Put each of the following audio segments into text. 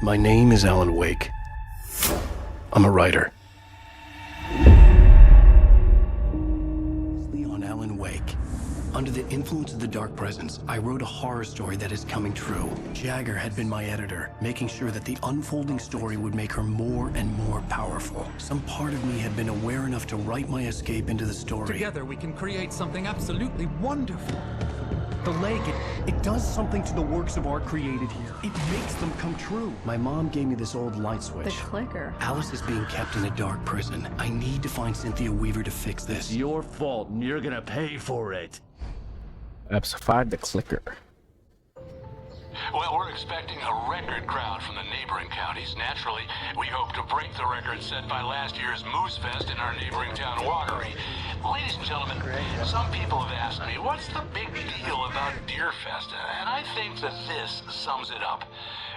My name is Alanwake. I'm a writer. Leon Alan Wake. Under the influence of the dark presence, I wrote a horror story that is coming true. Jagger had been my editor, making sure that the unfolding story would make her more and more powerful. Some part of me had been aware enough to write my escape into the story. Together we can create something absolutely wonderful. The lake, it does something to the works of art created here. It makes them come true. My mom gave me this old light switch. The clicker. Alice is being kept in a dark prison. I need to find Cynthia Weaver to fix this. It's your fault, and you're gonna pay for it. Episode 5, the clicker. Well, we're expecting a record crowd from the neighboring counties. Naturally, we hope to break the record set by last year's Moose Fest in our neighboring town, Watery. Ladies and gentlemen, some people have asked me, what's the big deal about Deer Fest? And I think that this sums it up.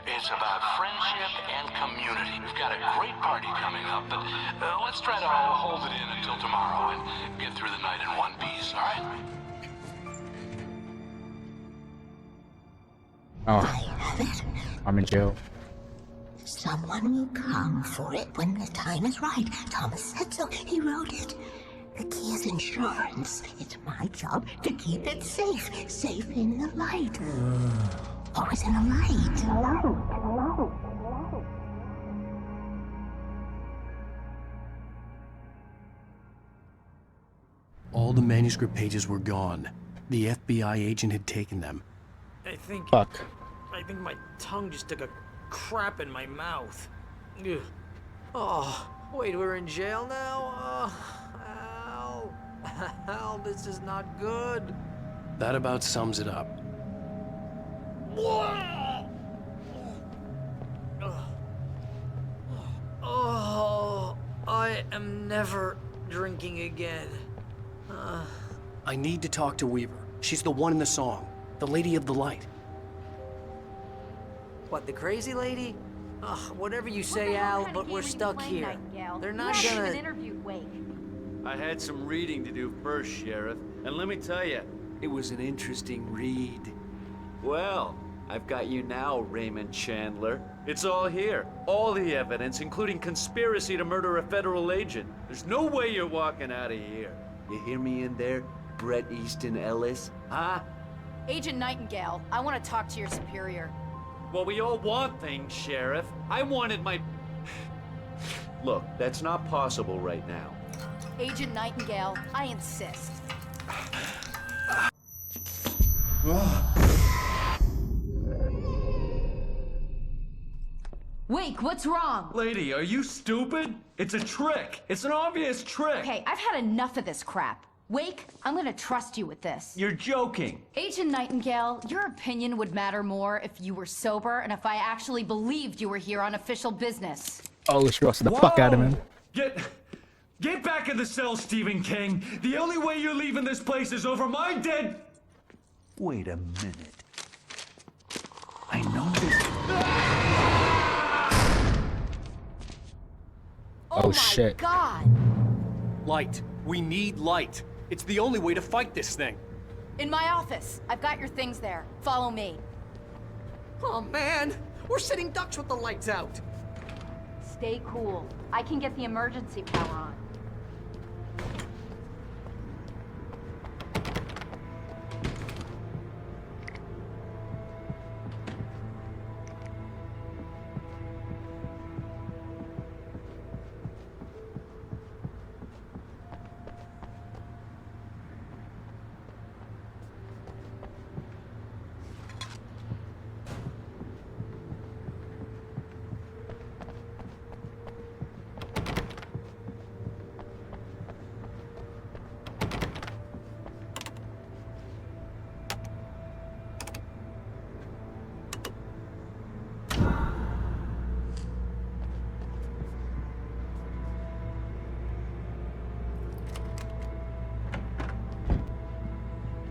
It's about friendship and community. We've got a great party coming up, but let's try to hold it in until tomorrow and get through the night in one piece, all right? Oh, I'm in jail. Someone will come for it when the time is right. Thomas said so. He wrote it. The key is insurance. It's my job to keep it safe. Safe in the light. Always in the light. All the manuscript pages were gone. The FBI agent had taken them. I think my tongue just took a crap in my mouth. Ugh. Oh, wait, we're in jail now? Al. Al, this is not good. That about sums it up. Oh, I am never drinking again. I need to talk to Weaver. She's the one in the song. The Lady of the Light. What, the crazy lady? Ugh, whatever you say, Al, but we're stuck here. They're not gonna... interviewed Wake. I had some reading to do first, Sheriff, and let me tell you, it was an interesting read. Well, I've got you now, Raymond Chandler. It's all here. All the evidence, including conspiracy to murder a federal agent. There's no way you're walking out of here. You hear me in there, Bret Easton Ellis? Huh? Agent Nightingale, I want to talk to your superior. Well, we all want things, Sheriff. I wanted my... Look, that's not possible right now. Agent Nightingale, I insist. Wake, what's wrong? Lady, are you stupid? It's a trick. It's an obvious trick. Okay, I've had enough of this crap. Wake, I'm gonna trust you with this. You're joking. Agent Nightingale, your opinion would matter more if you were sober and if I actually believed you were here on official business. Oh, she roasted the fuck out of him. Get back in the cell, Stephen King. The only way you're leaving this place is over my dead... Wait a minute. I know this... Oh shit. God! Light. We need light. It's the only way to fight this thing. In my office. I've got your things there. Follow me. Oh, man! We're sitting ducks with the lights out! Stay cool. I can get the emergency power on.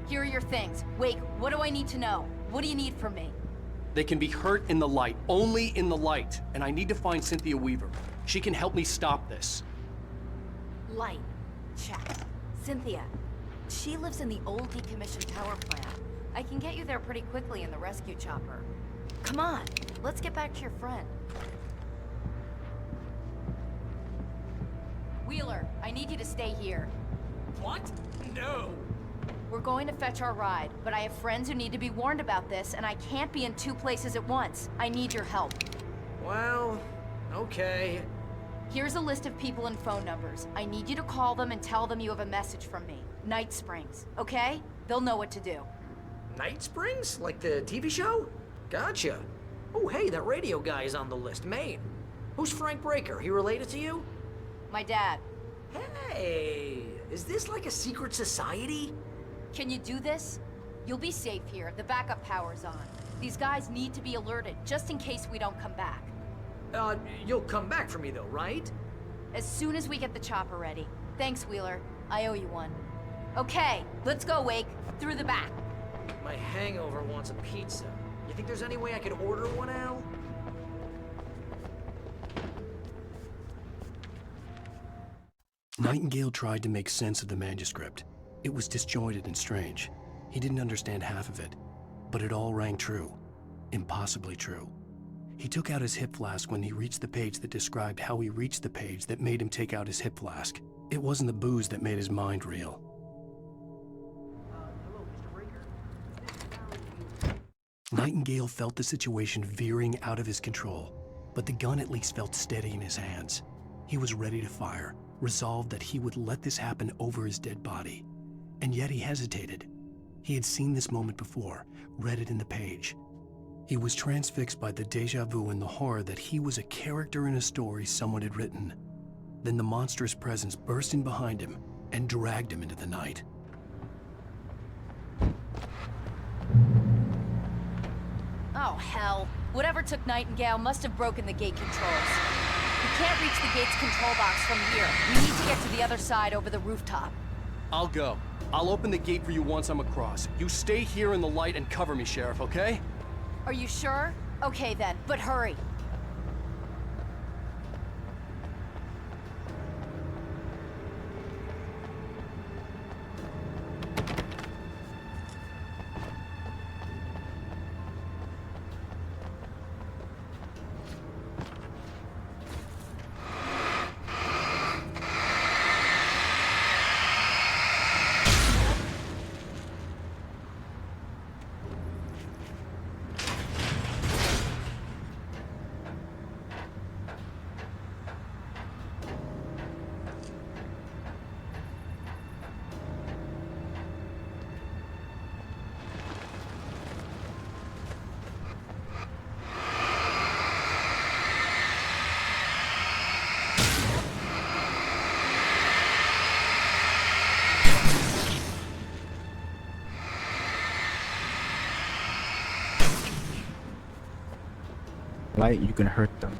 Here are your things. Wake, what do I need to know? What do you need from me? They can be hurt in the light, only in the light. And I need to find Cynthia Weaver. She can help me stop this. Light. Check. Cynthia. She lives in the old decommissioned power plant. I can get you there pretty quickly in the rescue chopper. Come on, let's get back to your friend. Wheeler, I need you to stay here. What? No. We're going to fetch our ride, but I have friends who need to be warned about this, and I can't be in 2 places at once. I need your help. Well, okay. Here's a list of people and phone numbers. I need you to call them and tell them you have a message from me. Night Springs, okay? They'll know what to do. Night Springs? Like the TV show? Gotcha. Oh, hey, that radio guy is on the list, Maine. Who's Frank Breaker? He related to you? My dad. Hey, is this like a secret society? Can you do this? You'll be safe here. The backup power's on. These guys need to be alerted, just in case we don't come back. You'll come back for me though, right? As soon as we get the chopper ready. Thanks, Wheeler. I owe you one. Okay, let's go, Wake. Through the back. My hangover wants a pizza. You think there's any way I could order one, Al? Nightingale tried to make sense of the manuscript. It was disjointed and strange. He didn't understand half of it, but it all rang true. Impossibly true. He took out his hip flask when he reached the page that described how he reached the page that made him take out his hip flask. It wasn't the booze that made his mind reel. Hello, Mr. Breaker. Nightingale felt the situation veering out of his control, but the gun at least felt steady in his hands. He was ready to fire, resolved that he would let this happen over his dead body. And yet he hesitated. He had seen this moment before, read it in the page. He was transfixed by the déjà vu and the horror that he was a character in a story someone had written. Then the monstrous presence burst in behind him and dragged him into the night. Oh, hell. Whatever took Nightingale must have broken the gate controls. We can't reach the gate's control box from here. We need to get to the other side over the rooftop. I'll go. I'll open the gate for you once I'm across. You stay here in the light and cover me, Sheriff, okay? Are you sure? Okay then, but hurry. Light, you can hurt them.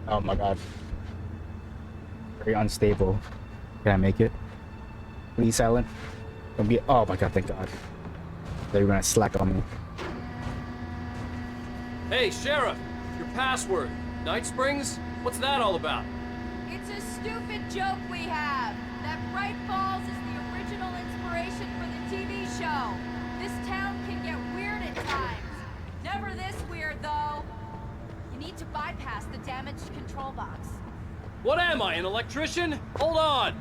Oh my god. Very unstable. Can I make it? Please, Alan. Don't be. Oh my god, thank god. They're gonna slack on me. Hey, Sheriff! Your password. Night Springs? What's that all about? It's a stupid joke we have. That Bright Falls is the original inspiration for the TV show. This town can get weird at times. Never this weird, though. You need to bypass the damaged control box. What am I, an electrician? Hold on!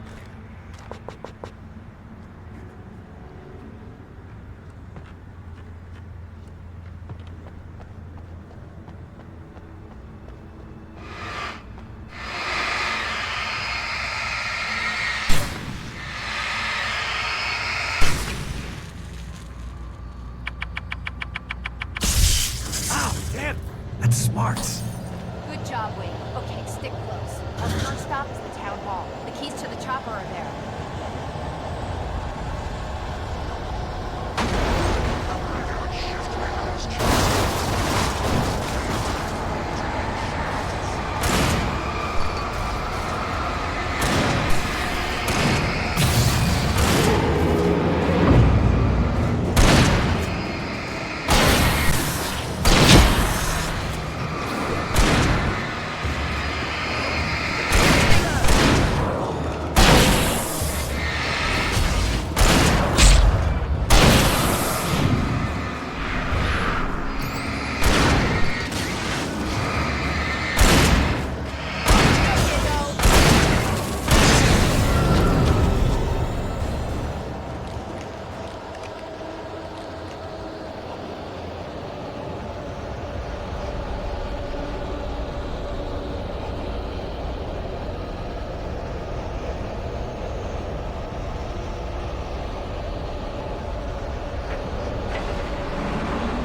Damn! That's smart. Good job, Wade. Okay, stick close. Our first stop is the town hall. The keys to the chopper are there.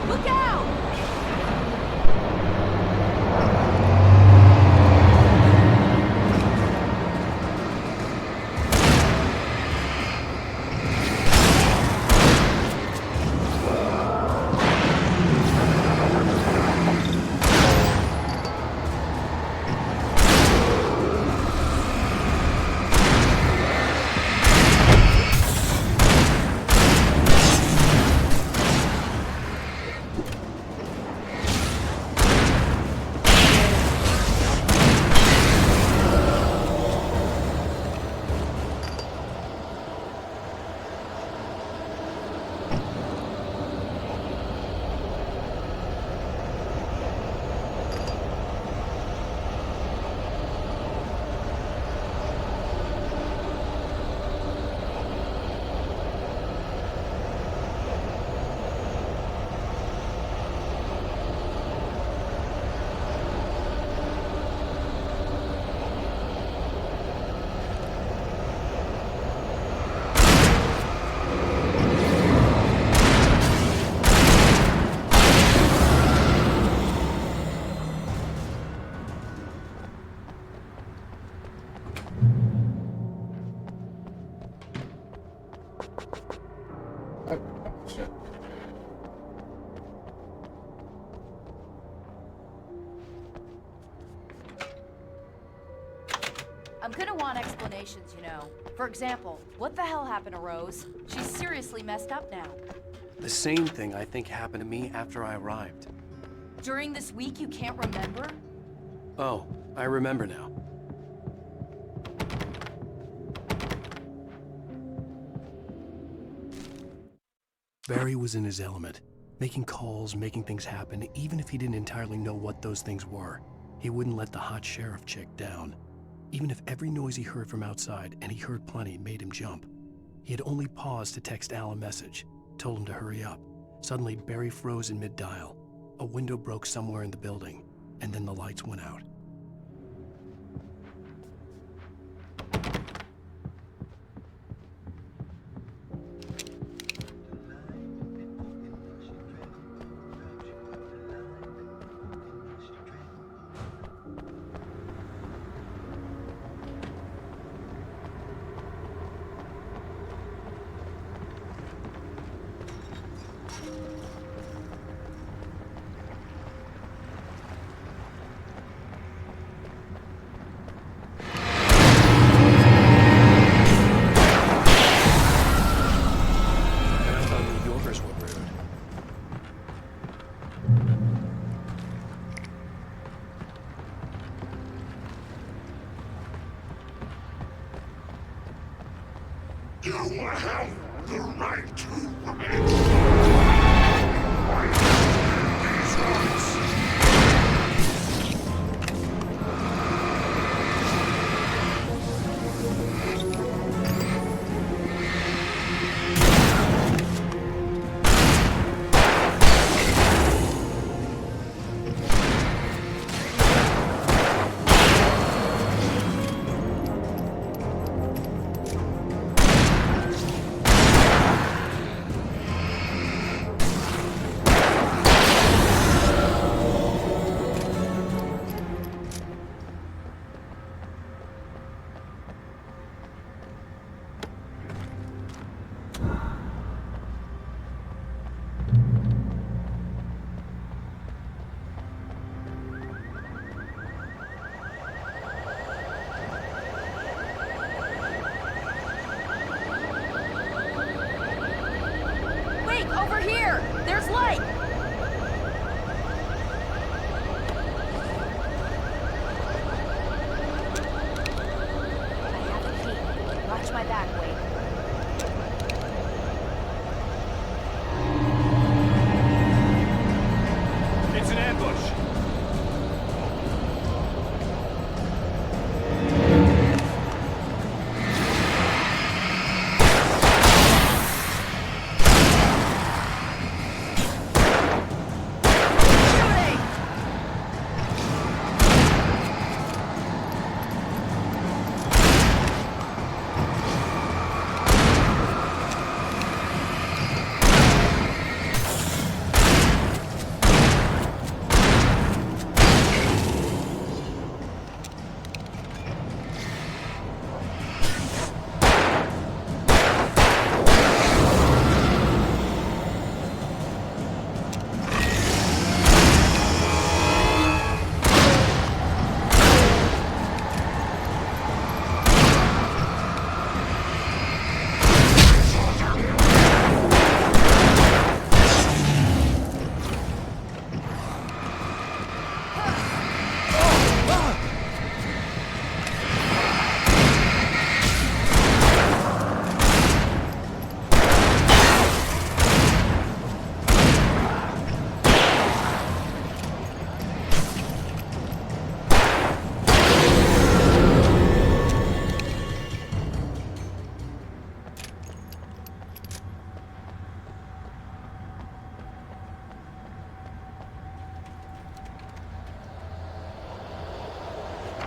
Look out! I'm gonna want explanations, you know. For example, what the hell happened to Rose? She's seriously messed up now. The same thing I think happened to me after I arrived. During this week, you can't remember? Oh, I remember now. Barry was in his element, making calls, making things happen, even if he didn't entirely know what those things were. He wouldn't let the hot sheriff chick down. Even if every noise he heard from outside, and he heard plenty, made him jump. He had only paused to text Al a message, told him to hurry up. Suddenly, Barry froze in mid-dial. A window broke somewhere in the building, and then the lights went out. You have the right to remain. These rights. Wake, over here! There's light! I have a key. Watch my back, Wake. It's an ambush.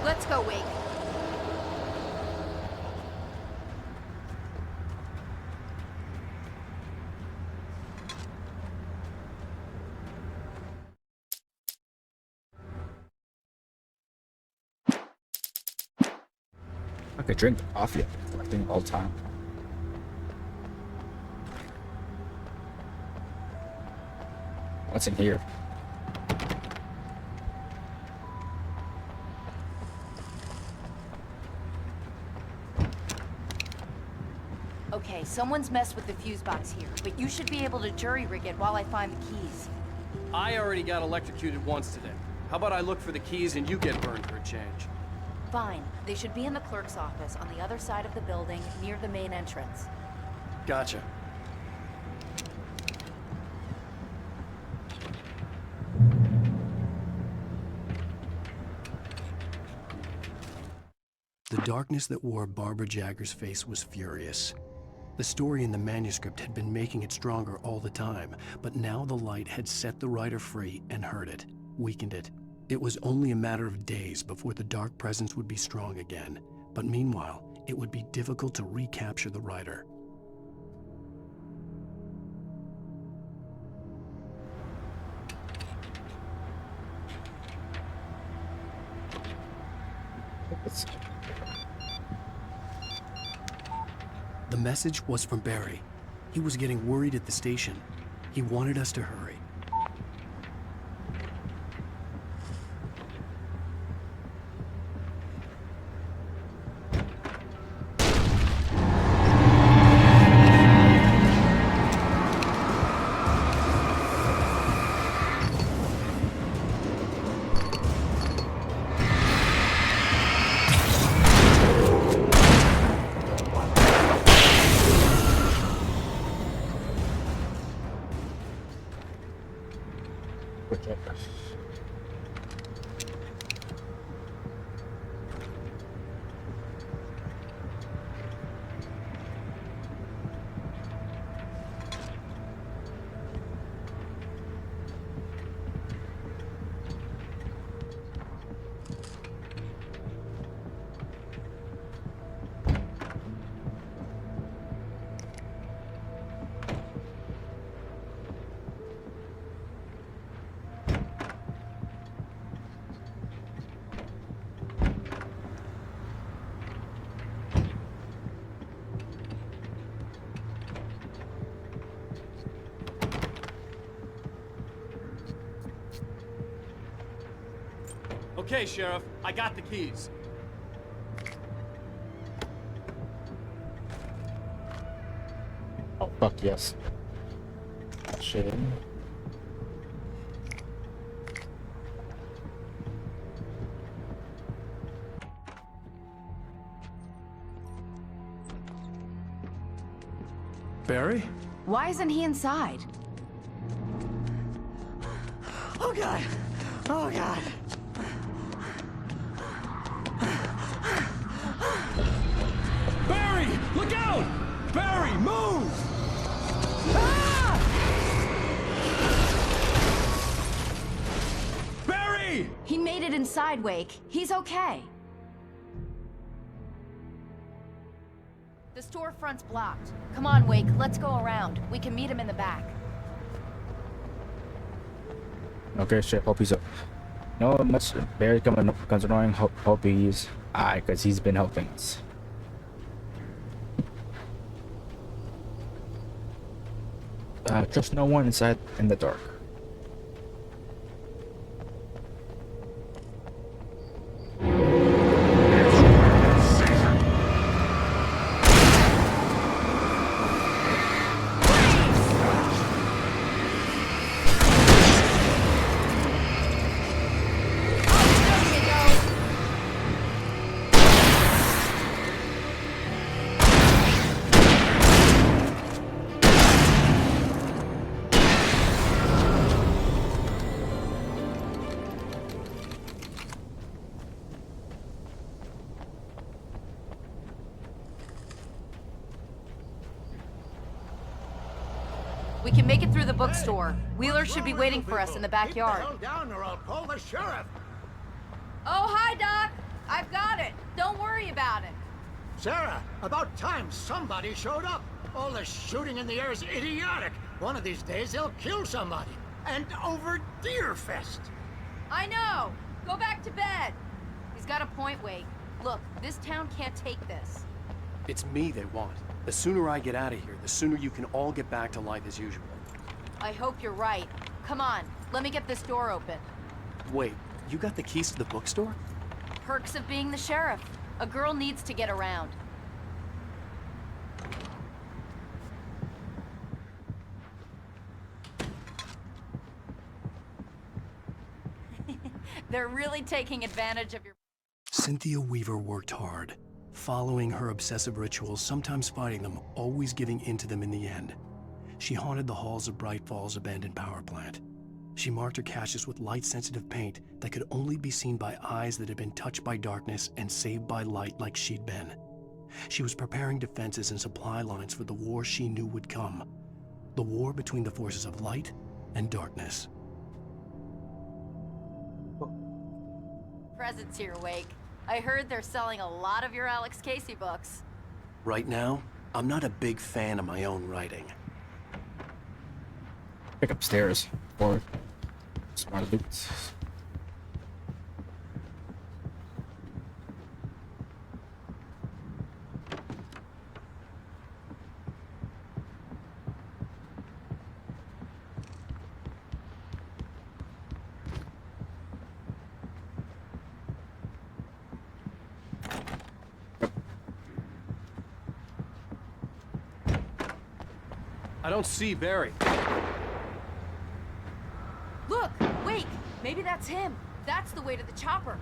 Let's go, Wake. I could drink coffee. I'm collecting all the time. What's in here? Okay, someone's messed with the fuse box here, but you should be able to jury-rig it while I find the keys. I already got electrocuted once today. How about I look for the keys and you get burned for a change? Fine. They should be in the clerk's office on the other side of the building, near the main entrance. Gotcha. The darkness that wore Barbara Jagger's face was furious. The story in the manuscript had been making it stronger all the time, but now the light had set the writer free and hurt it, weakened it. It was only a matter of days before the dark presence would be strong again, but meanwhile, it would be difficult to recapture the writer. The message was from Barry. He was getting worried at the station. He wanted us to hurry. Okay, Sheriff, I got the keys. Oh, fuck yes. shit. Barry? Why isn't he inside? Oh god! Oh god! Barry! Look out! Barry, move! Barry! He made it inside, Wake. He's okay. The storefront's blocked. Come on, Wake. Let's go around. We can meet him in the back. Okay, shit. Hope he's up. No much. Barry comes annoying. Hope he's alright, because he's been helping us. Trust no one inside in the dark. We can make it through the bookstore. Wheeler should be waiting for us in the backyard. Keep the hell down or I'll call the sheriff. Oh, hi, Doc. I've got it. Don't worry about it. Sarah, about time somebody showed up. All the shooting in the air is idiotic. One of these days they'll kill somebody. And over Deerfest. I know. Go back to bed. He's got a point, Wake. Look, this town can't take this. It's me they want. The sooner I get out of here, the sooner you can all get back to life as usual. I hope you're right. Come on, let me get this door open. Wait, you got the keys to the bookstore? Perks of being the sheriff. A girl needs to get around. They're really taking advantage of your... Cynthia Weaver worked hard, following her obsessive rituals, sometimes fighting them, always giving in to them in the end. She haunted the halls of Bright Falls abandoned power plant. She marked her caches with light-sensitive paint that could only be seen by eyes that had been touched by darkness and saved by light like she'd been. She was preparing defenses and supply lines for the war she knew would come. The war between the forces of light and darkness. Presents here, Wake. I heard they're selling a lot of your Alex Casey books. Right now, I'm not a big fan of my own writing. Pick up stairs for smart boots. I don't see Barry. Look, Wake! Maybe that's him. That's the way to the chopper.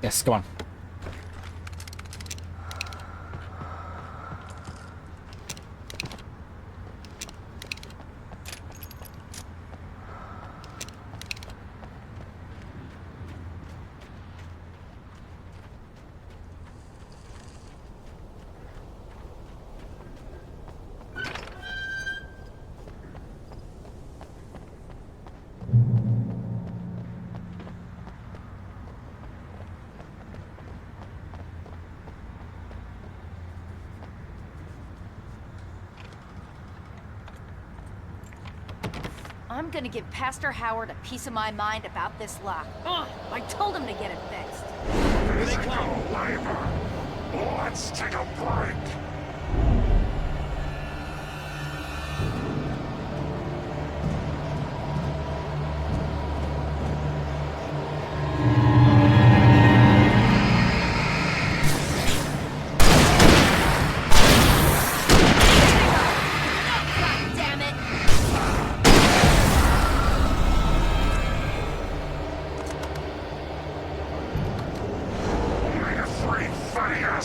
Yes, come on. I'm gonna give Pastor Howard a piece of my mind about this lock. Ugh, I told him to get it fixed. Let's go, Weaver. Let's take a break.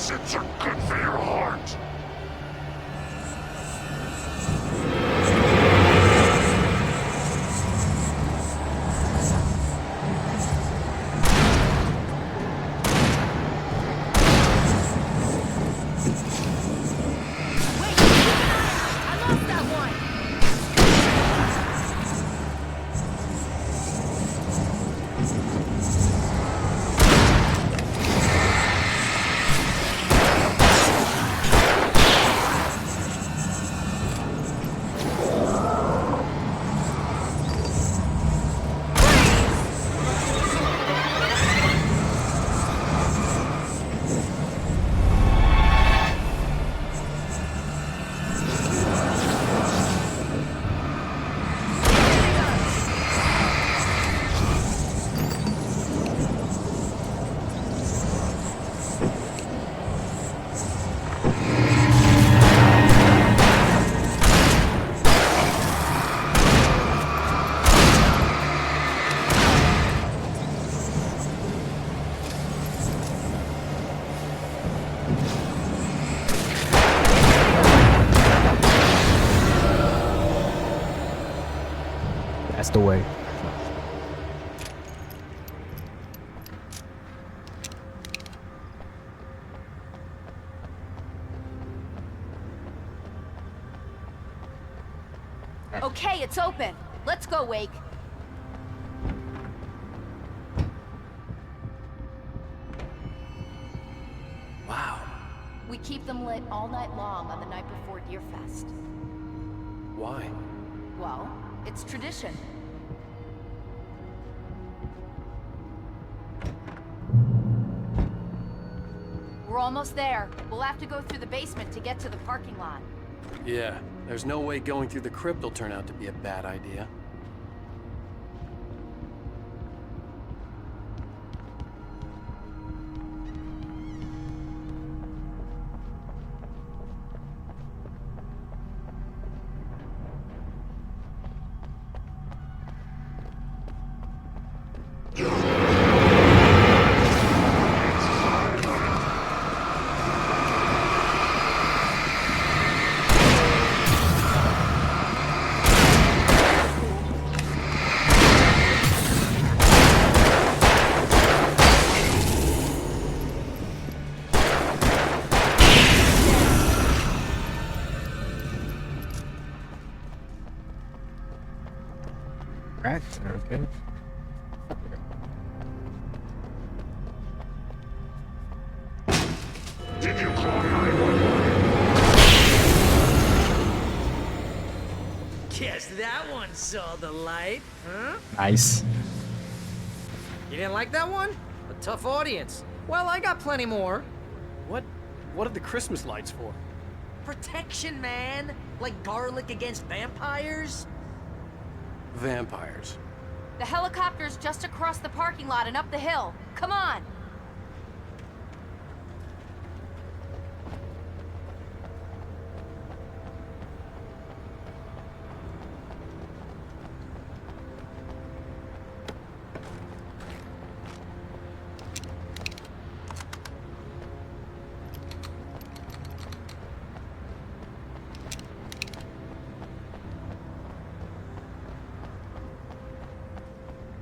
acids are good for your heart. That's the way. Okay, it's open. Let's go, Wake. Wow. We keep them lit all night long on the night before Deerfest. Why? Well, it's tradition. We're almost there. We'll have to go through the basement to get to the parking lot. Yeah, there's no way going through the crypt will turn out to be a bad idea. Right, okay. Did you call 911? Guess that one saw the light, huh? Nice. You didn't like that one? A tough audience. Well, I got plenty more. What are the Christmas lights for? Protection, man. Like garlic against vampires. Vampires. The helicopter's just across the parking lot and up the hill. Come on!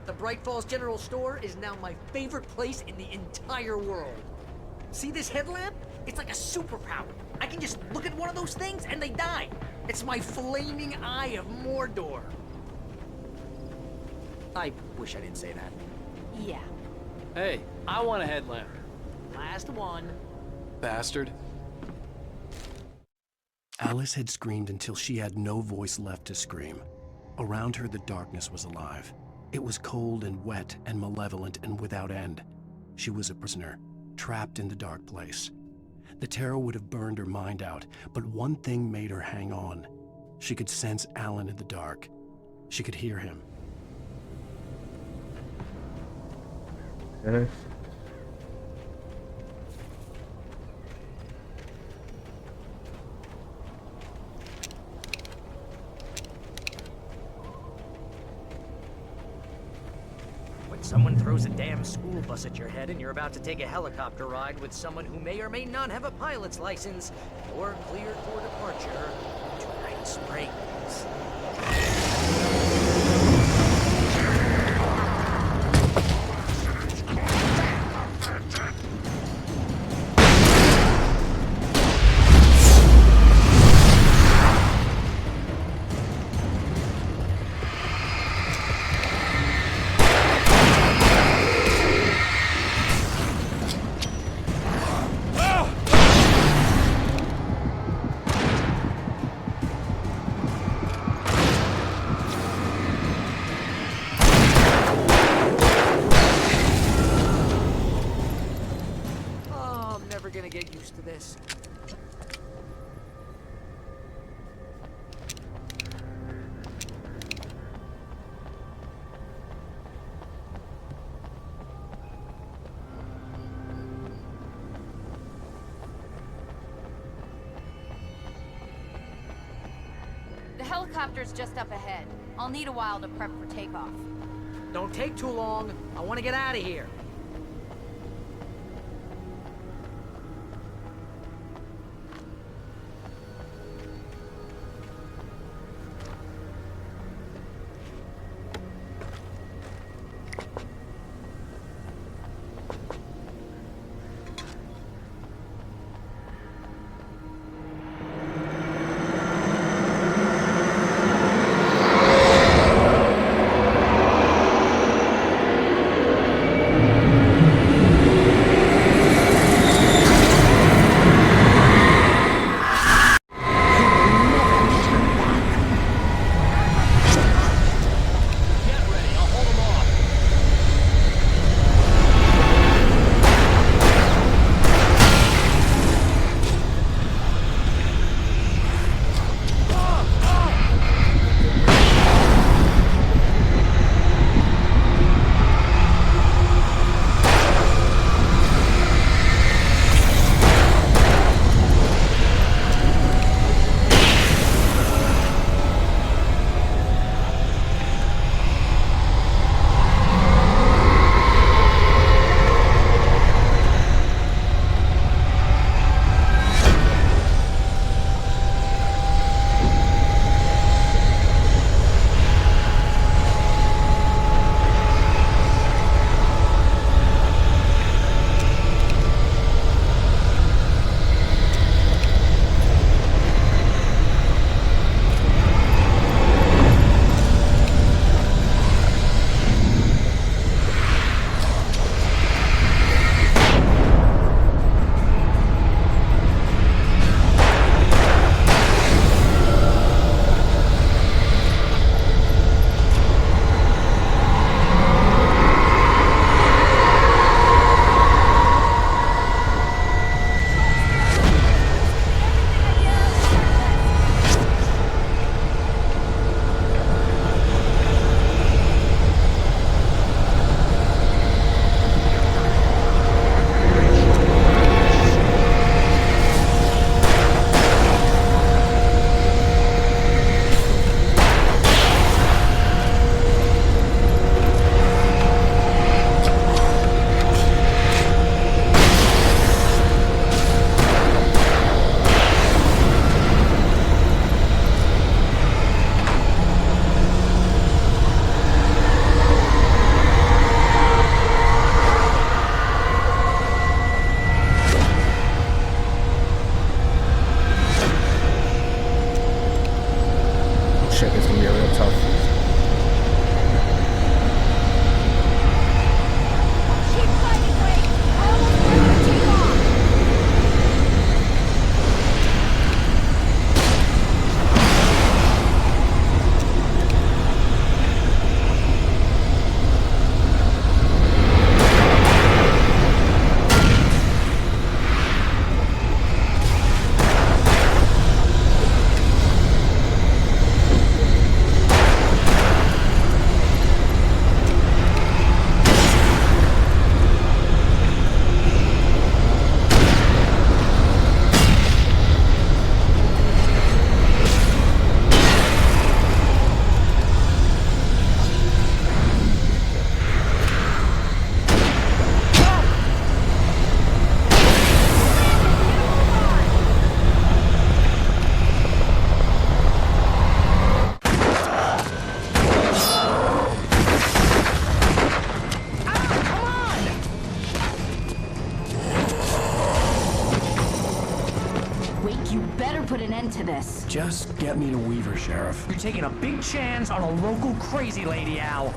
The Bright Falls General Store is now my favorite place in the entire world. See this headlamp? It's like a superpower. I can just look at one of those things and they die. It's my flaming eye of Mordor. I wish I didn't say that. Yeah. Hey, I want a headlamp. Last one. Bastard. Alice had screamed until she had no voice left to scream. Around her, the darkness was alive. It was cold and wet and malevolent and without end. She was a prisoner, trapped in the dark place. The terror would have burned her mind out, but one thing made her hang on. She could sense Alan in the dark. She could hear him. Okay. Someone throws a damn school bus at your head and you're about to take a helicopter ride with someone who may or may not have a pilot's license, you're cleared for departure to Night Springs. Get used to this. The helicopter's just up ahead. I'll need a while to prep for takeoff. Don't take too long. I want to get out of here. You better put an end to this. Just get me to Weaver, Sheriff. You're taking a big chance on a local crazy lady, Al.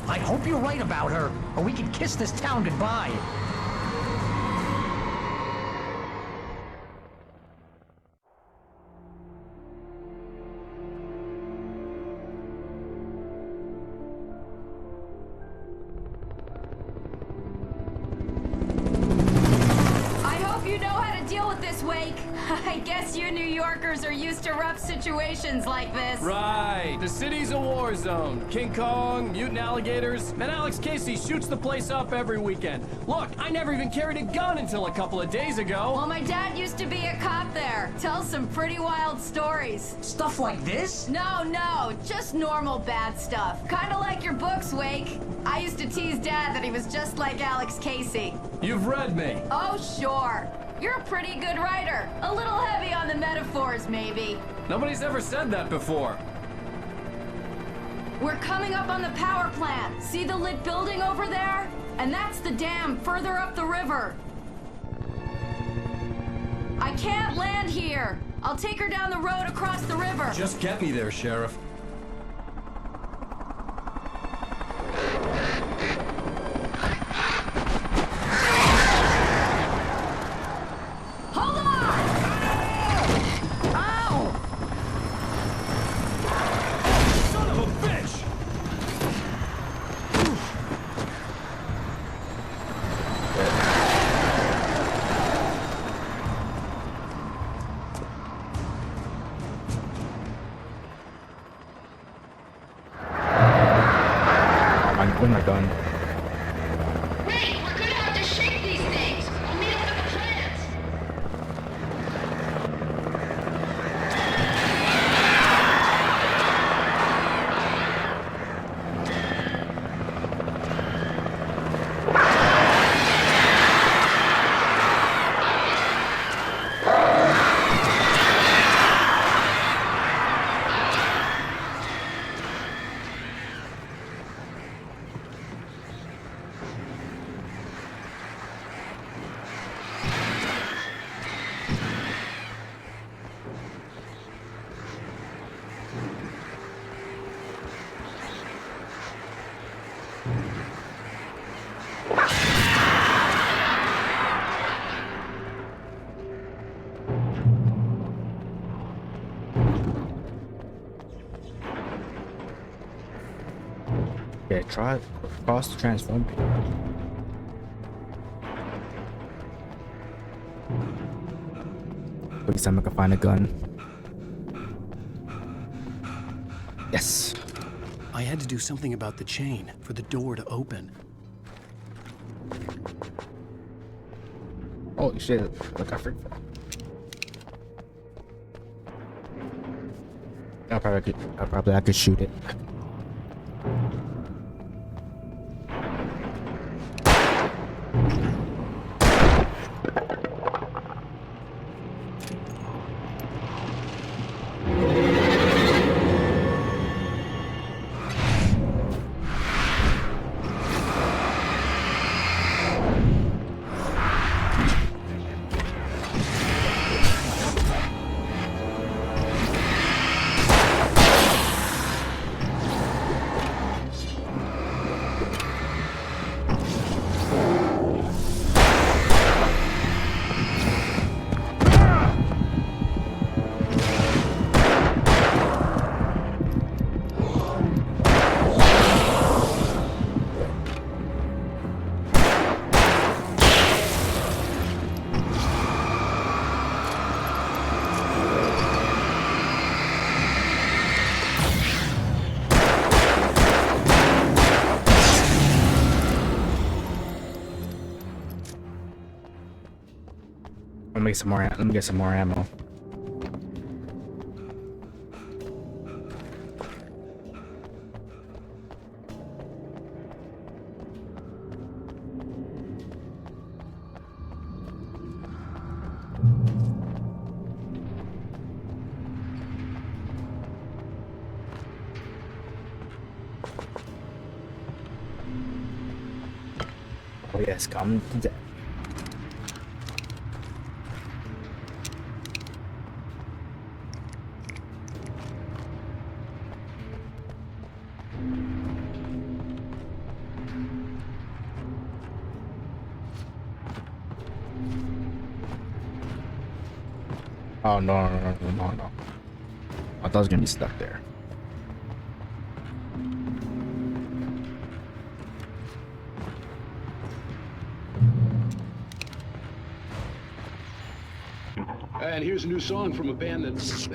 I hope you're right about her, or we can kiss this town goodbye. I guess you New Yorkers are used to rough situations like this. Right. The city's a war zone. King Kong, mutant alligators, and Alex Casey shoots the place up every weekend. Look, I never even carried a gun until a couple of days ago. Well, my dad used to be a cop there. Tells some pretty wild stories. Stuff like this? No, just normal bad stuff. Kinda like your books, Wake. I used to tease Dad that he was just like Alex Casey. You've read me. Oh, sure. You're a pretty good writer. A little heavy on the metaphors, maybe. Nobody's ever said that before. We're coming up on the power plant. See the lit building over there? And that's the dam further up the river. I can't land here. I'll take her down the road across the river. Just get me there, Sheriff. Oh my god. Wait, we're gonna have to shake these things. We'll need one of the plants. Okay, try cross to transform. At least I'm gonna find a gun. Yes. I had to do something about the chain for the door to open. Oh shit! Look, I forgot. I could shoot it. Let me get some more ammo. Oh yes, come to death. Oh no, no, no, no, no, no. I thought I was gonna be stuck there. And here's a new song from a band that's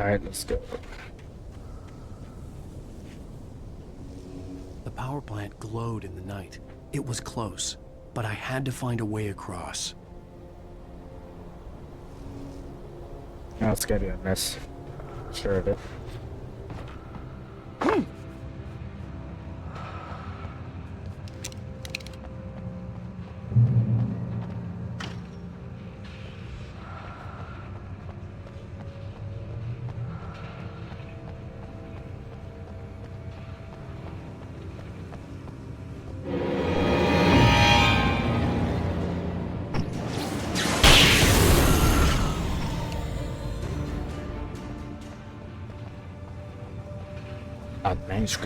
Alright, let's go. The power plant glowed in the night. It was close, but I had to find a way across. No, it's gonna be a mess. Sure of it.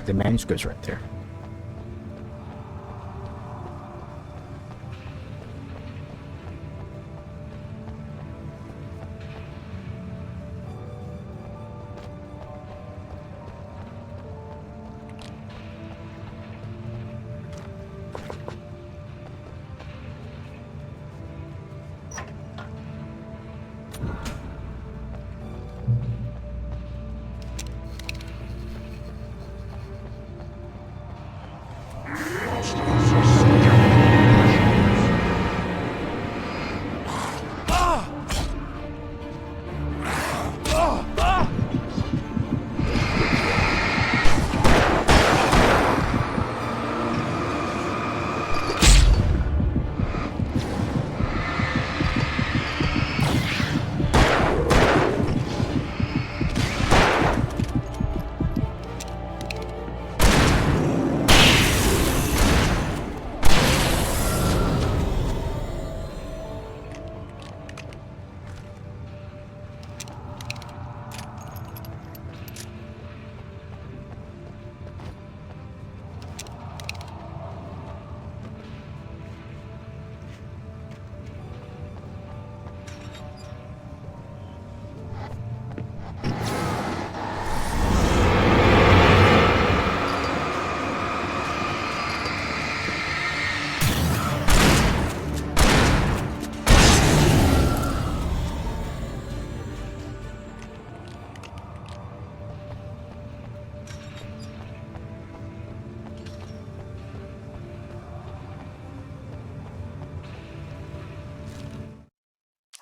The manuscript's right there.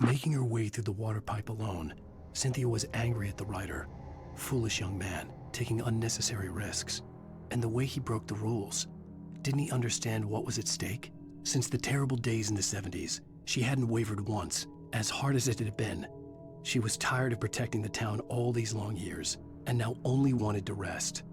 Making her way through the water pipe alone, Cynthia was angry at the writer. Foolish young man, taking unnecessary risks. And the way he broke the rules. Didn't he understand what was at stake? Since the terrible days in the 70s, she hadn't wavered once, as hard as it had been. She was tired of protecting the town all these long years, and now only wanted to rest.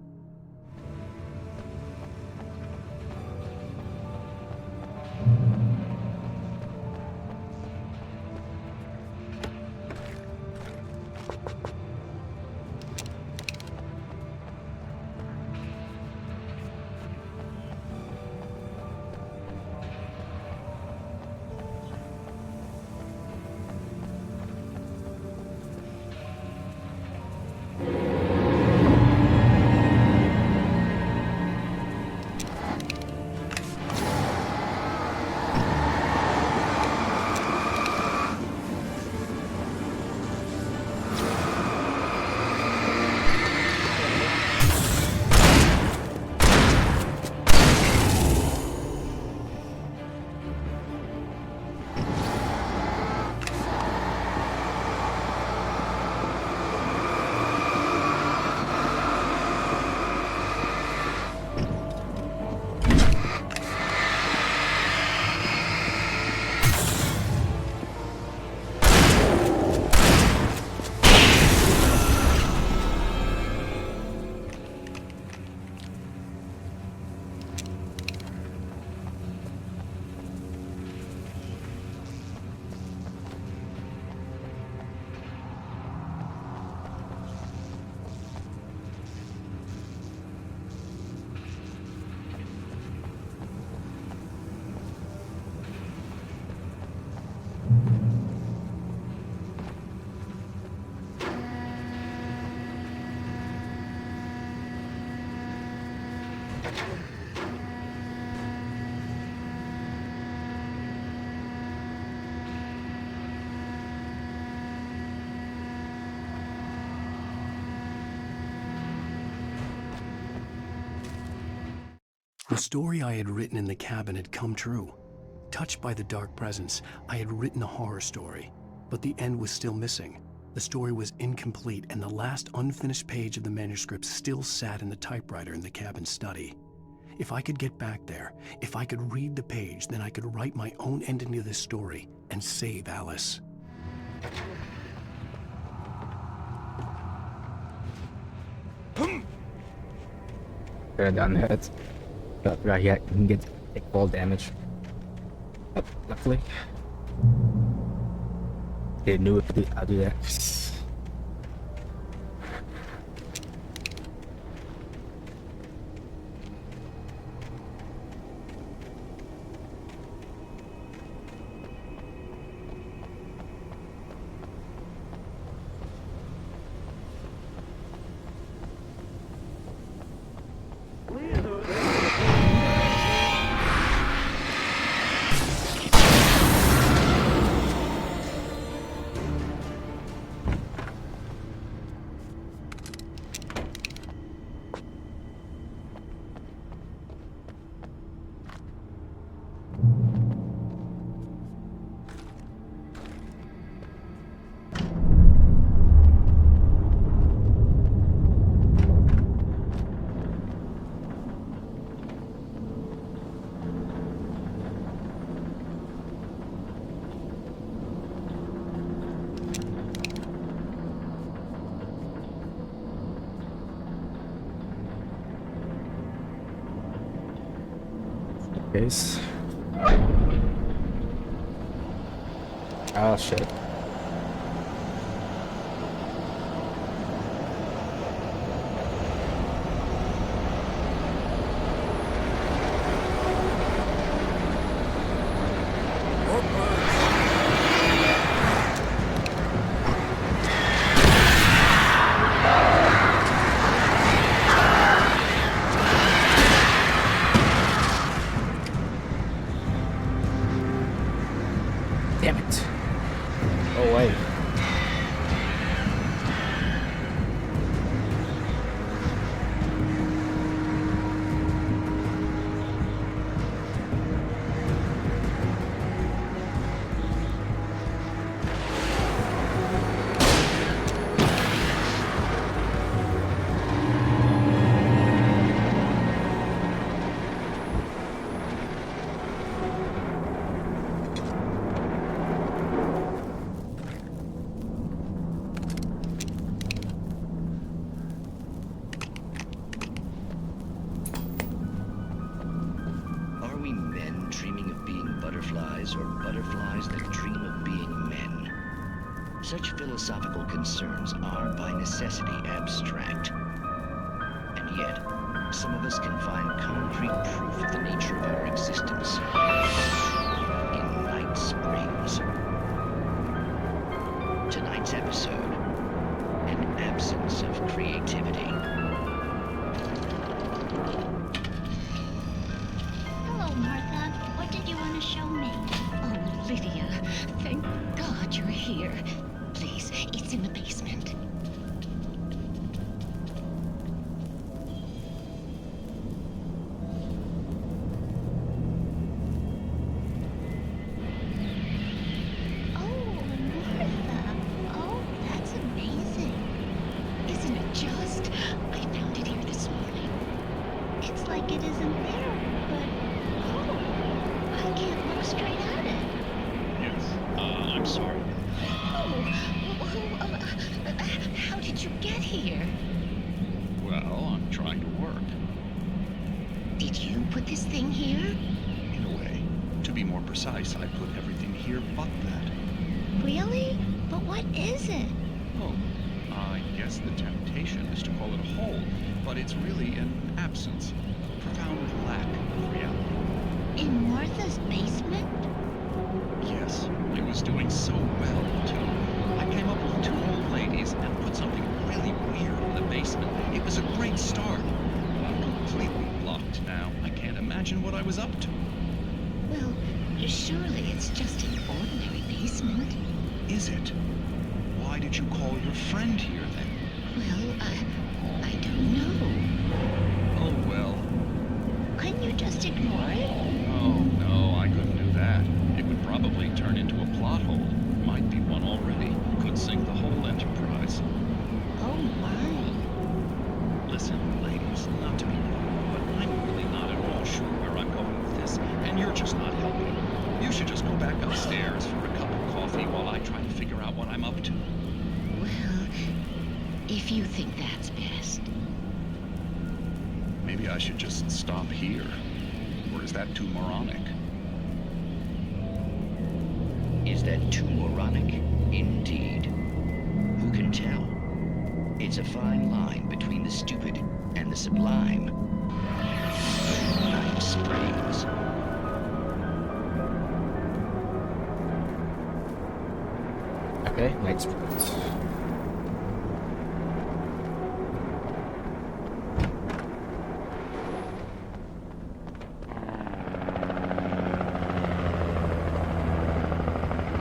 The story I had written in the cabin had come true. Touched by the dark presence, I had written a horror story, but the end was still missing. The story was incomplete, and the last unfinished page of the manuscript still sat in the typewriter in the cabin study. If I could get back there, if I could read the page, then I could write my own ending to this story and save Alice. Down the head. Right here, you can take fall damage. Oh, luckily. They knew I'll do that. Case. Oh shit. Damn it. Oh wait. Such philosophical concerns are by necessity abstract. And yet, some of us can find concrete proof of the nature of our existence in Night Springs. Tonight's episode, an absence of creativity. Hello, Martha. What did you want to show me? Oh, Lydia. Thank God you're here. Please, it's in the basement. I put everything here but that. Really? But what is it? Oh, I guess the temptation is to call it a hole, but it's really an absence, a profound lack of reality. In Martha's basement? Yes, it was doing so well, too. I came up with 2 old ladies and put something really weird in the basement. It was a great start. I'm completely blocked now. I can't imagine what I was up to. Well, surely it's just an ordinary basement. Is it? Why did you call your friend here, then? Well, I don't know. Oh, well. Couldn't you just ignore it? Oh, no, I couldn't do that. It would probably turn into a plot hole. Might be one already. Could sink the whole enterprise. Oh, my. Listen, ladies, not to be rude, but I'm really not at all sure where I'm going with this, and you're just not helping. You should just go back upstairs for a cup of coffee while I try to figure out what I'm up to. Well, if you think that's best. Maybe I should just stop here. Or is that too moronic? Is that too moronic? Indeed. Who can tell? It's a fine line between the stupid and the sublime. Night Springs. Okay, Night Springs.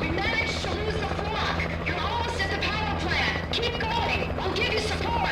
We managed to lose the flock. You're almost at the power plant. Keep going. I'll give you support.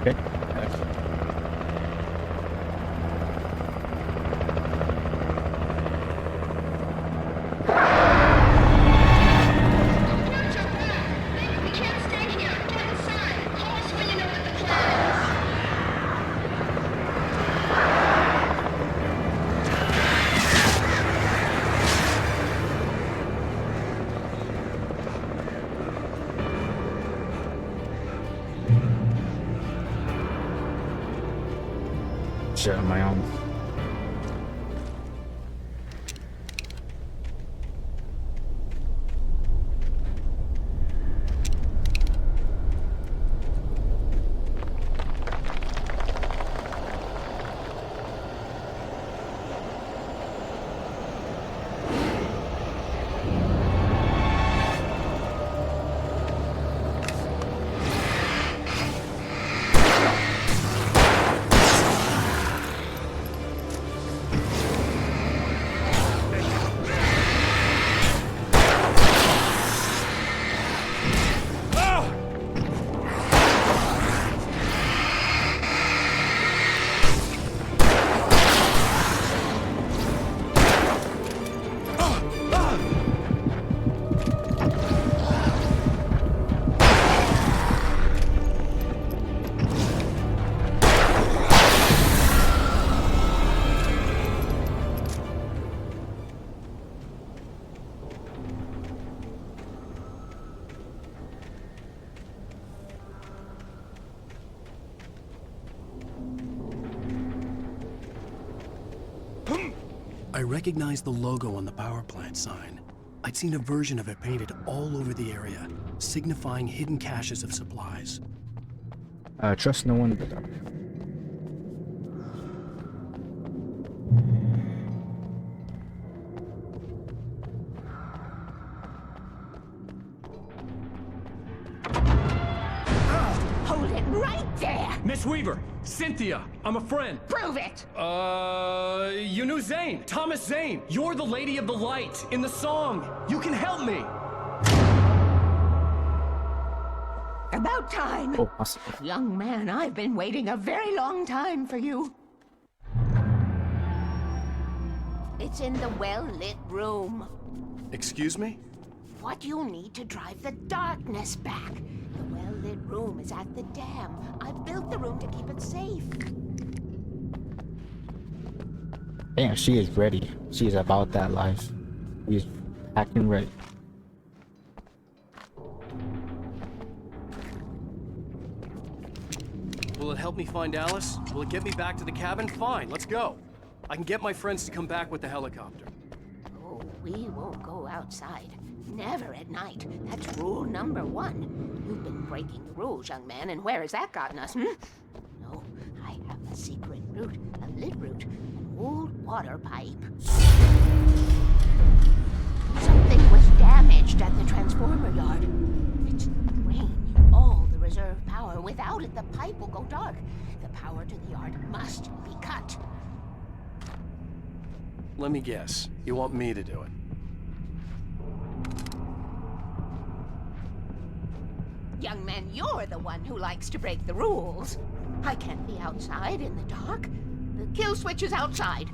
Okay. We can't stay here. Get inside. Call us when you know what the plan is. Shit on my own. I recognized the logo on the power plant sign. I'd seen a version of it painted all over the area, signifying hidden caches of supplies. Trust no one but Hold it right there! Miss Weaver, Cynthia, I'm a friend. Prove it! You knew Zane, Thomas Zane. You're the Lady of the Light in the song. You can help me. About time! Oh, awesome. Young man, I've been waiting a very long time for you. It's in the well-lit room. Excuse me? What you need to drive the darkness back. The well-lit room is at the dam. I built the room to keep it safe. Damn, she is ready. She is about that life. She's acting ready. Will it help me find Alice? Will it get me back to the cabin? Fine, let's go. I can get my friends to come back with the helicopter. Oh, we won't go outside. Never at night. That's rule number 1. You've been breaking the rules, young man, and where has that gotten us, No, I have a secret route, a lit route, an old water pipe. Something was damaged at the transformer yard. It's draining all the reserve power. Without it, the pipe will go dark. The power to the yard must be cut. Let me guess. You want me to do it? Young man, you're the one who likes to break the rules. I can't be outside in the dark. The kill switch is outside.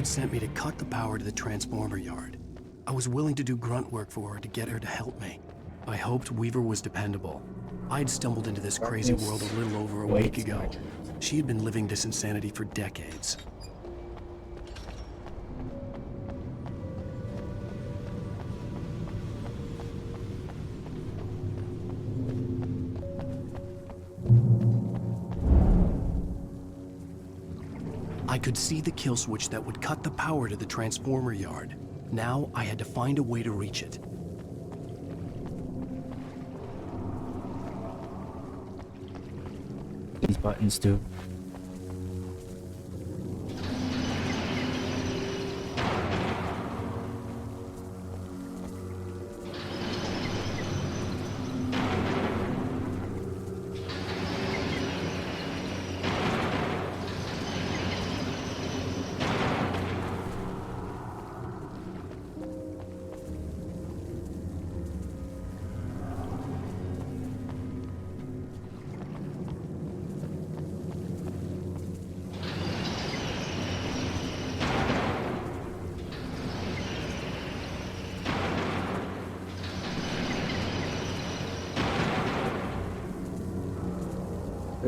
had sent me to cut the power to the transformer yard. I was willing to do grunt work for her to get her to help me. I hoped Weaver was dependable. I'd stumbled into this crazy world a little over a week ago. She had been living this insanity for decades. I could see the kill switch that would cut the power to the transformer yard. Now I had to find a way to reach it. These buttons too.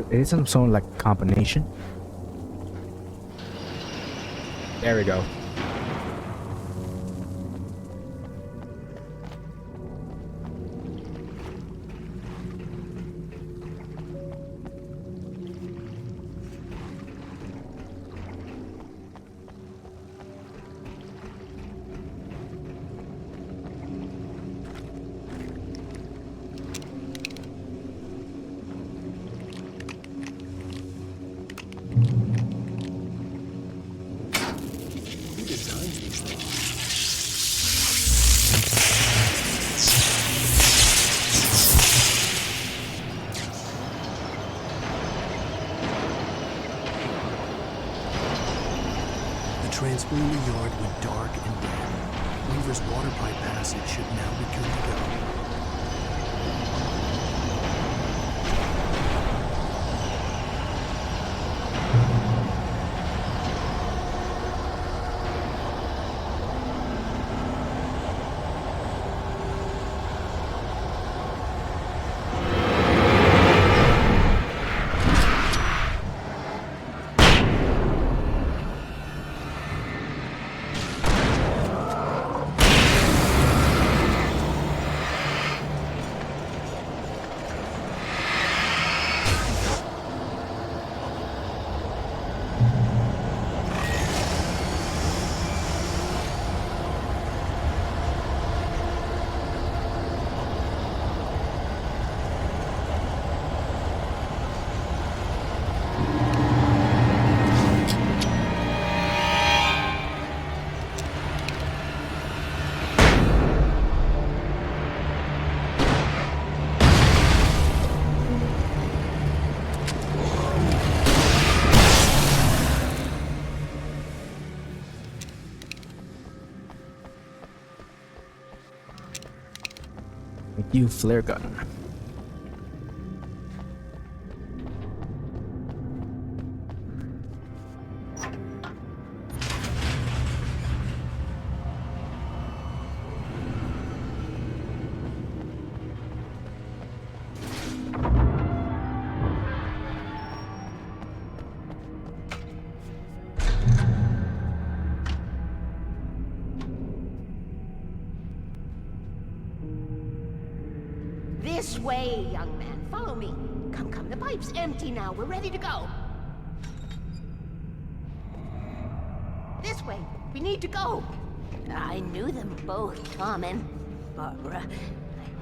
It is some sort of like combination. There we go. Transformer yard went dark and dead. Weaver's water pipe passage should now be good to go. You flare gun. This way, young man. Follow me. Come, come. The pipe's empty now. We're ready to go. This way. We need to go. I knew them both, Tom and Barbara.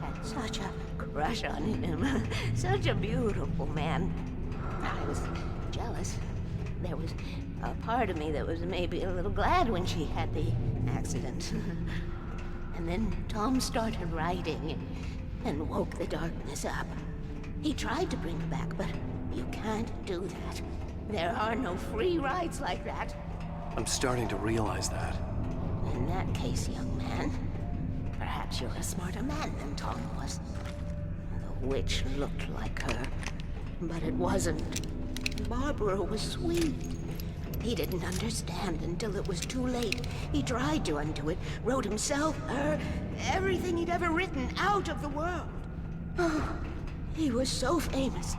I had such a crush on him. Such a beautiful man. I was jealous. There was a part of me that was maybe a little glad when she had the accident. And then Tom started writing and woke the darkness up. He tried to bring her back, but you can't do that. There are no free rides like that. I'm starting to realize that. In that case, young man, perhaps you're a smarter man than Tom was. The witch looked like her, but it wasn't. Barbara was sweet. He didn't understand until it was too late. He tried to undo it, wrote himself, her, everything he'd ever written out of the world. Oh, he was so famous.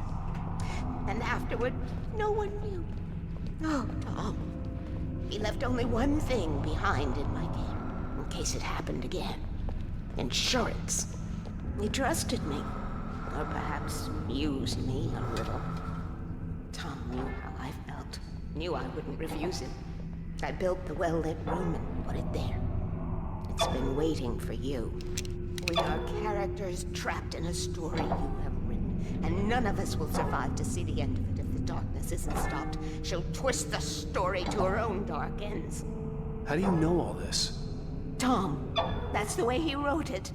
And afterward, no one knew. Oh, Tom. He left only one thing behind in my game, in case it happened again. Insurance. He trusted me. Or perhaps used me a little. Tom knew how I felt. Knew I wouldn't refuse him. I built the well-lit room and put it there. It's been waiting for you. We are characters trapped in a story you have written, and none of us will survive to see the end of it if the darkness isn't stopped. She'll twist the story to her own dark ends. How do you know all this? Tom, that's the way he wrote it.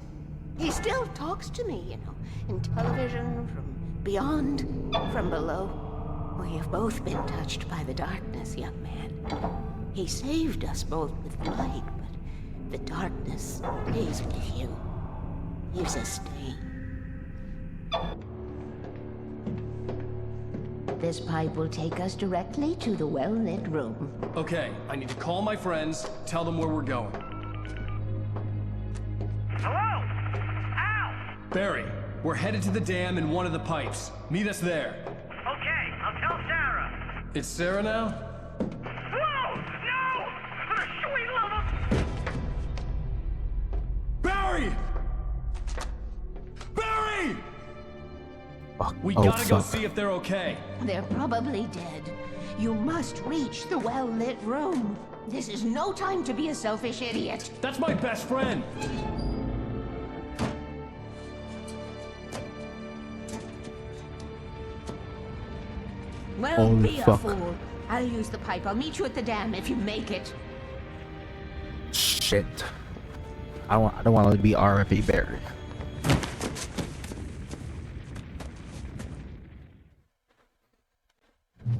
He still talks to me, you know, in television, from beyond, from below. We have both been touched by the darkness, young man. He saved us both with light, but the darkness stays with you. Leaves a stain. This pipe will take us directly to the well-lit room. Okay, I need to call my friends, tell them where we're going. Hello? Al! Barry, we're headed to the dam in one of the pipes. Meet us there. Okay, I'll tell Sarah. It's Sarah now? Whoa! No! For the sweet love of... Barry! Barry! Fuck. We Oh, gotta go fuck. see if they're okay. They're probably dead. You must reach the well-lit room. This is no time to be a selfish idiot. That's my best friend. Well, Holy be fuck. a fool. I'll use the pipe. I'll meet you at the dam if you make it. Shit. I don't want to be R.I.P. Barry.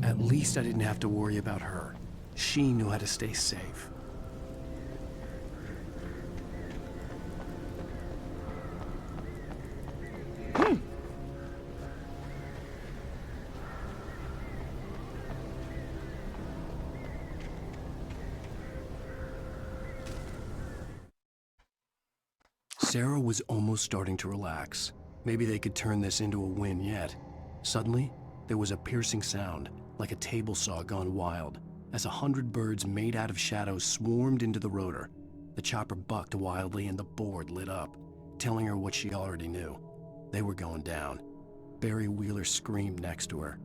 At least I didn't have to worry about her. She knew how to stay safe. Sarah was almost starting to relax. Maybe they could turn this into a win yet. Suddenly, there was a piercing sound, like a table saw gone wild, as 100 birds made out of shadows swarmed into the rotor. The chopper bucked wildly and the board lit up, telling her what she already knew. They were going down. Barry Wheeler screamed next to her.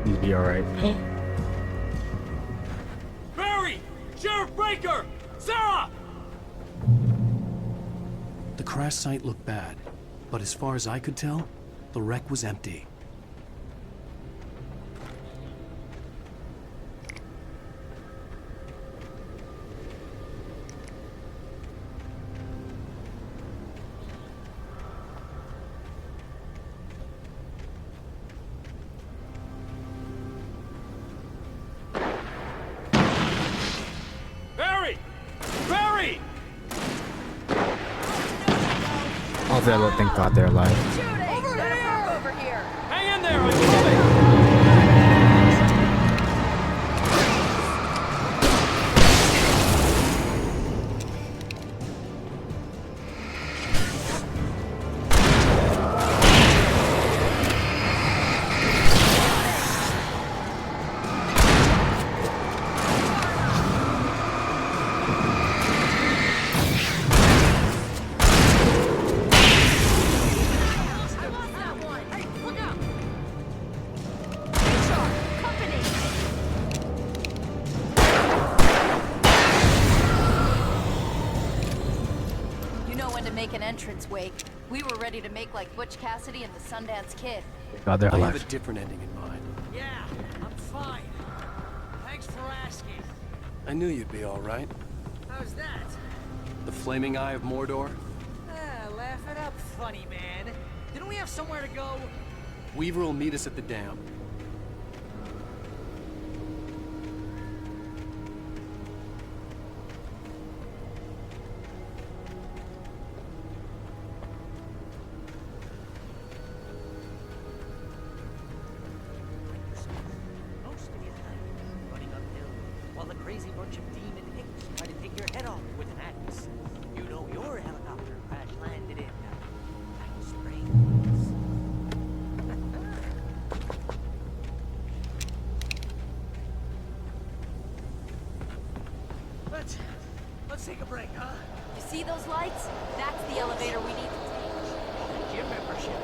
You'd be alright. Barry! Sheriff Breaker! Sarah! The crash site looked bad, but as far as I could tell, the wreck was empty. Barry! Barry! Oh, thank God they're alive. Over here! Over here! Hang in there, I'm coming! entrance, Wake. We were ready to make like Butch Cassidy and the Sundance Kid. God, they're I have alive. a different ending in mind. Yeah, I'm fine. Thanks for asking. I knew you'd be all right. How's that? The flaming eye of Mordor? Laugh it up, funny man. Didn't we have somewhere to go? Weaver will meet us at the dam. Most of your time running uphill while the crazy bunch of demon hicks try to take your head off with an axe. You know your helicopter crash landed in Night Springs. Let's take a break, huh? You see those lights? That's the elevator we need to take. Gym membership.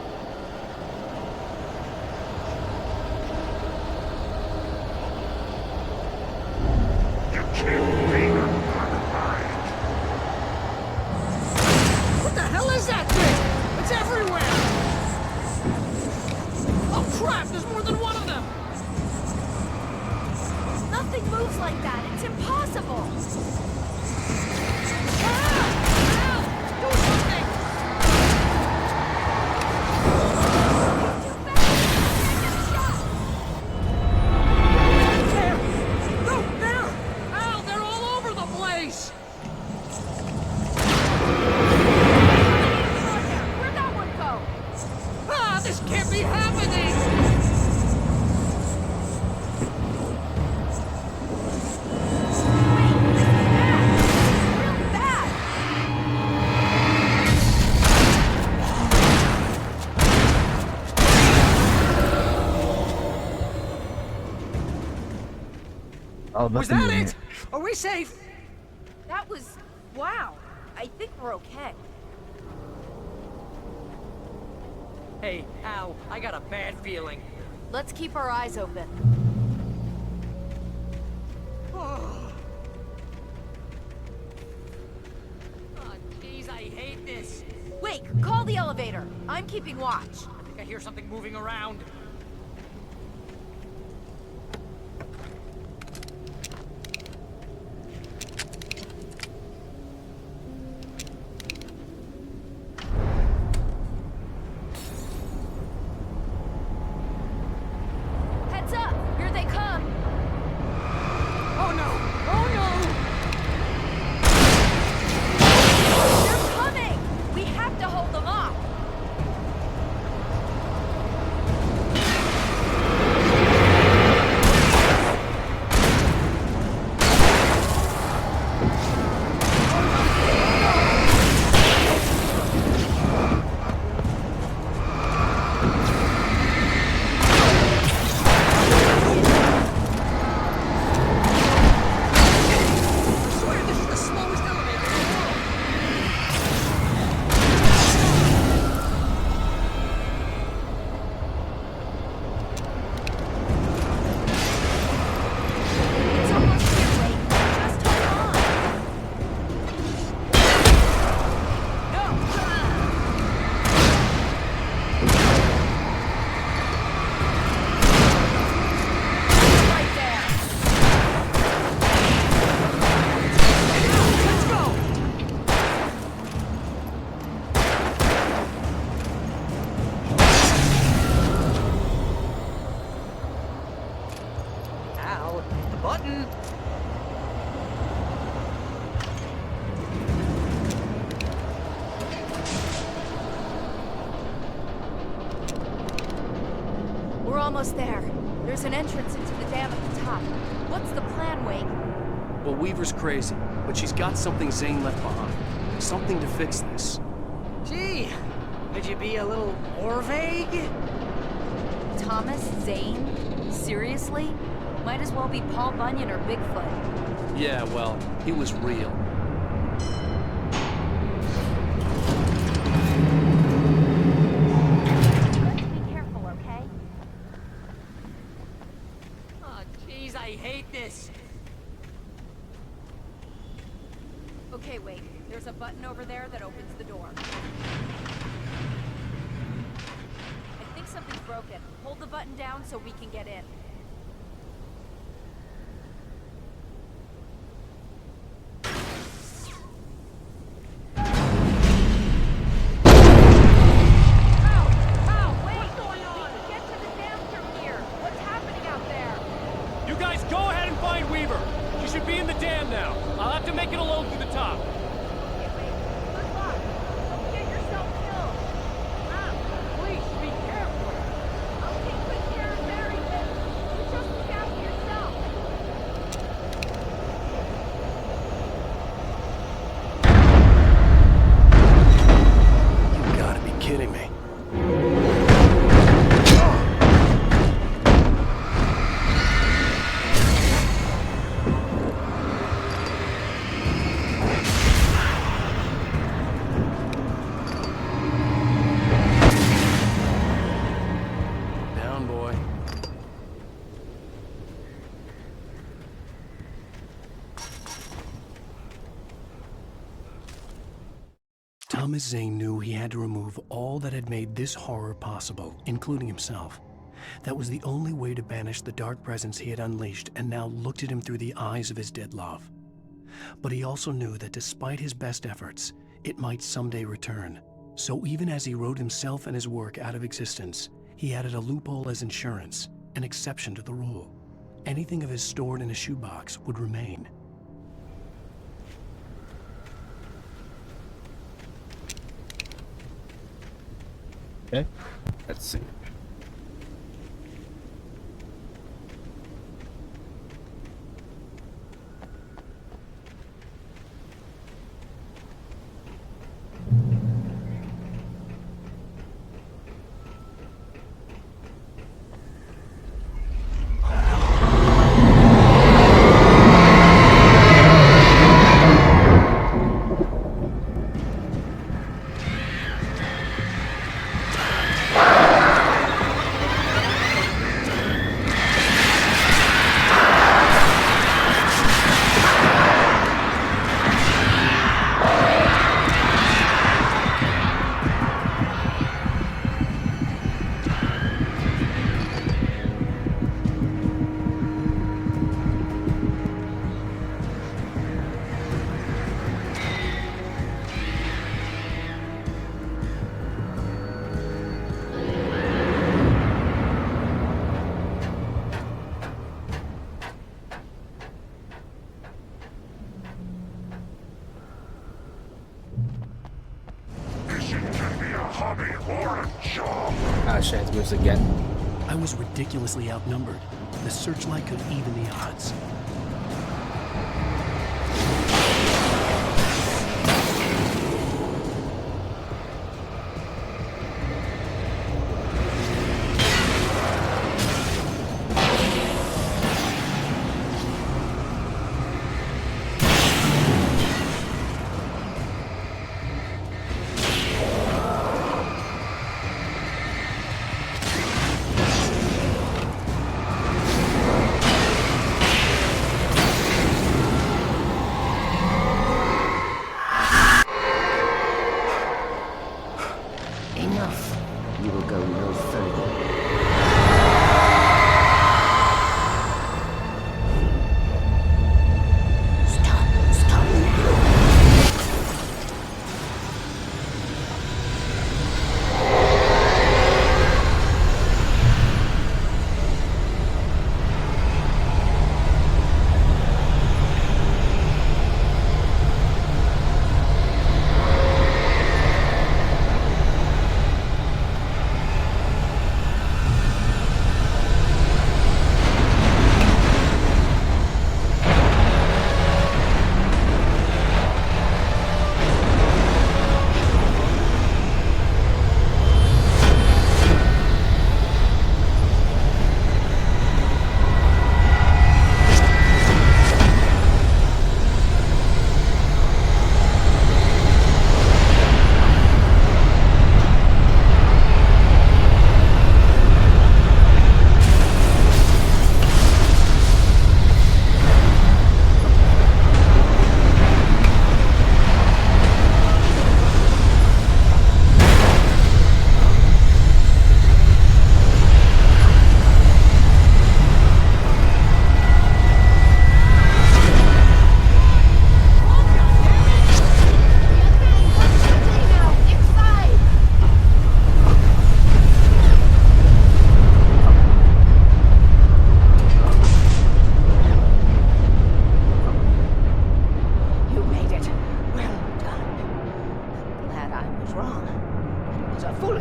What the hell is that thing? It's everywhere! Oh crap, there's more than one of them! Nothing moves like that. It's impossible. Oh, Was that it? Are we safe? That was... wow. I think we're okay. Hey, Al, I got a bad feeling. Let's keep our eyes open. Oh, jeez, I hate this. Wake, call the elevator. I'm keeping watch. I think I hear something moving around. Heads up! Here they come! Oh no! Oh no! They're coming! We have to hold them off! button. We're almost there. There's an entrance into the dam at the top. What's the plan, Wake? Well, Weaver's crazy, but she's got something Zane left behind. Something to fix this. Gee, could you be a little more vague? Thomas Zane? Seriously? Might as well be Paul Bunyan or Bigfoot. Yeah, well, he was real. Be careful, okay? Oh, jeez, I hate this. Okay, Wake. There's a button over there that opens the door. button down so we can get in. Be in the dam now. I'll have to make it alone through the top. You gotta be kidding me. Thomas Zane knew he had to remove all that had made this horror possible, including himself. That was the only way to banish the dark presence he had unleashed and now looked at him through the eyes of his dead love. But he also knew that despite his best efforts, it might someday return. So even as he wrote himself and his work out of existence, he added a loophole as insurance, an exception to the rule. Anything of his stored in a shoebox would remain. Okay, let's see. Ah, shit, it moves again. I was ridiculously outnumbered. The searchlight could even the odds.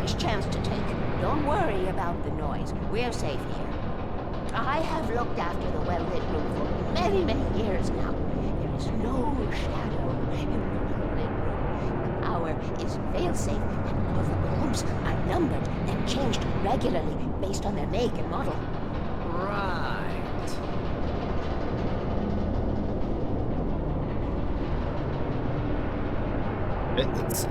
last chance to take. Don't worry about the noise. We're safe here. I have looked after the well-lit room for many, many years now. There is no shadow in the well-lit room. The hour is fail-safe, and all of the bulbs are numbered and changed regularly based on their make and model. Right. Let's see.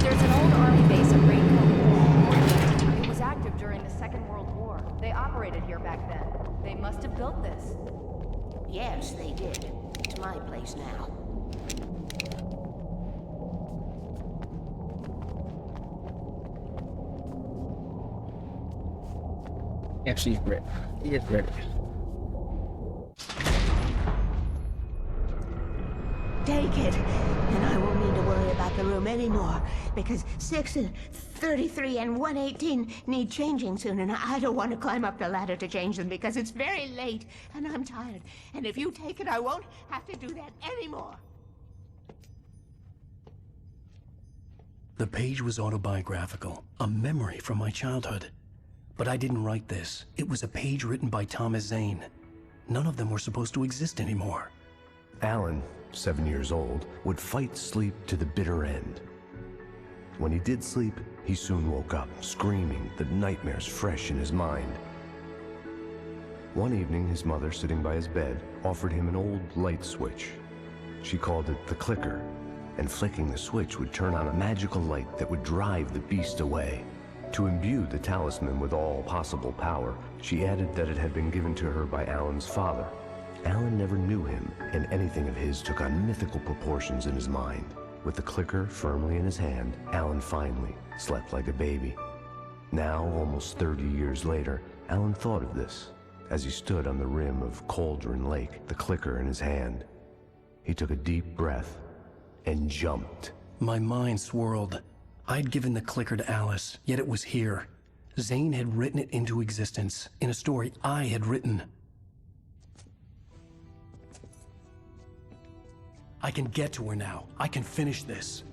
There's an old army base at Raincoat. It was active during the Second World War. They operated here back then. They must have built this. Yes, they did. It's my place now. Yep, she's ready. He is ready. Take it, and I won't need to worry about the room anymore, because 6 and 33 and 118 need changing soon, and I don't want to climb up the ladder to change them because it's very late, and I'm tired. And if you take it, I won't have to do that anymore. The page was autobiographical, a memory from my childhood. But I didn't write this. It was a page written by Thomas Zane. None of them were supposed to exist anymore. Alan, 7 years old, would fight sleep to the bitter end. When he did sleep, he soon woke up, screaming, the nightmares fresh in his mind. One evening, his mother, sitting by his bed, offered him an old light switch. She called it the clicker, and flicking the switch would turn on a magical light that would drive the beast away. To imbue the talisman with all possible power, she added that it had been given to her by Alan's father. Alan never knew him, and anything of his took on mythical proportions in his mind. With the clicker firmly in his hand, Alan finally slept like a baby. Now, almost 30 years later, Alan thought of this as he stood on the rim of Cauldron Lake, the clicker in his hand. He took a deep breath and jumped. My mind swirled. I'd given the clicker to Alice, yet it was here. Zane had written it into existence, in a story I had written. I can get to her now. I can finish this.